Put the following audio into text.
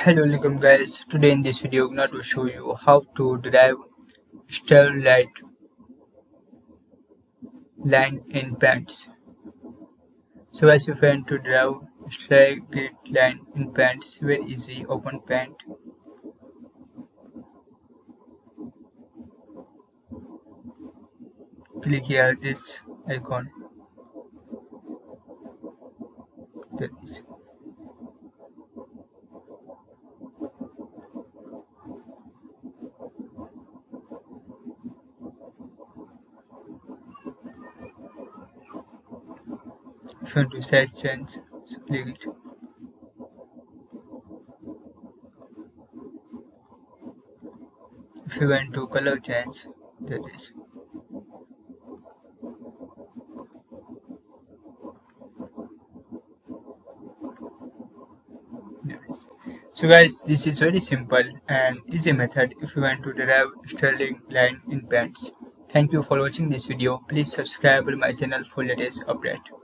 Hello, welcome guys. Today in this video, I'm going to show you how to derive starlight line in pants. So as you want to derive starlight line in pants, very easy. Open pant, click here this icon. That is. If you want to size change, so click it. If you want to color change, that is. So guys, this is very simple and easy method if you want to derive starlight line in pants. Thank you for watching this video. Please subscribe to my channel for latest update.